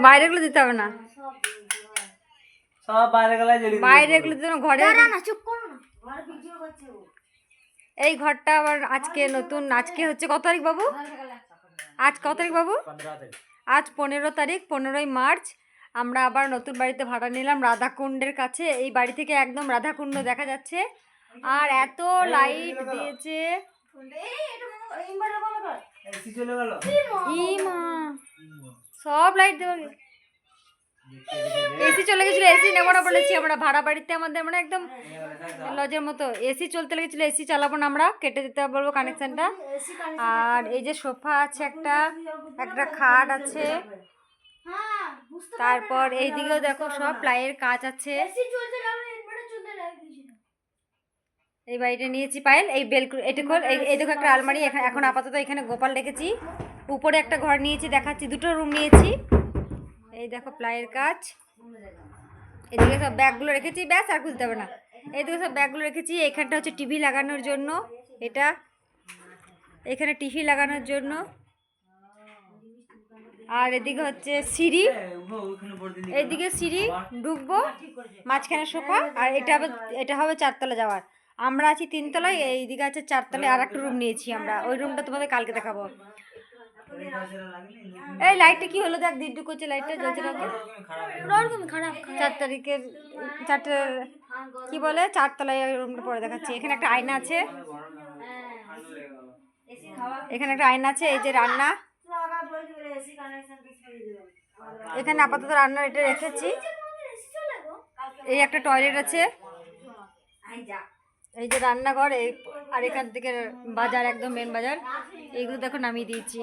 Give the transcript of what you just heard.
বাইরেগুলো দিতে হবে না, সব বাইরেগুলো দিতে হবে, ঘরে এই ঘরটা আবার আজকে নতুন, আজকে হচ্ছে কত তারিখ বাবু? আজ কত তারিখ বাবু? আজ 15 তারিখ, 15ই মার্চ। আমরা আবার নতুন বাড়িতে ভাড়া নিলাম রাধাকুণ্ডের কাছে। এই বাড়ি থেকে একদম রাধাকুণ্ড দেখা যাচ্ছে। আর এত লাইট দিয়েছে, ই মা, সব লাইট দেওয়া। এসি চলে গেছিল, এসি নেবো না বলেছি আমরা, ভাড়া বাড়িতে আমাদের মানে একদম লজের মতো এসি চলতে লেগেছিলো। এসি চালাবো না আমরা, কেটে দিতে বলবো কানেকশনটা। আর এই যে সোফা আছে, একটা একটা খাট আছে, তারপর এইদিকেও দেখো সব প্লাইয়ের কাজ আছে। এই বাড়িটা নিয়েছি পায়েল, এই বেল এটা খোল, এই দেখো একটা আলমারি, এখন আপাতত এখানে গোপাল রেখেছি। উপরে একটা ঘর নিয়েছি, দেখাচ্ছি, দুটো রুম নিয়েছি। এই দেখো প্লাইয়ের কাজ, এদিকে সব ব্যাগগুলো রেখেছি, ব্যাস আর খুলতে হবে না। এইদিকে সব ব্যাগগুলো রেখেছি। এখানটা হচ্ছে টিভি লাগানোর জন্য, এটা এখানে টিভি লাগানোর জন্য। আর এদিকে হচ্ছে সিঁড়ি, এইদিকে সিঁড়ি ঢুকবো, মাঝখানে সোফা, আর এটা হবে 4 তলা যাওয়ার। আমরা আছি 3 তলায়, এইদিকে আছে 4 তলায় আর একটা রুম নিয়েছি আমরা, ওই রুমটা তোমাদের কালকে দেখাবো। এই লাইটটা কি হলো দেখ, দিন করছে লাইটটা জ্বলছে না, খারাপ। 4 তারিখের 4টে কি বলে 4 তলায় রুমটা পরে দেখাচ্ছি। এখানে একটা আয়না আছে, এখানে একটা আয়না আছে। এই যে রান্না, এখানে আপাতত রান্নার এটা রেখেছি। এই একটা টয়লেট আছে, এই যে রান্নাঘর, এই আর এখান থেকে বাজার, একদম মেন বাজার। এইগুলো দেখো নামিয়ে দিয়েছি।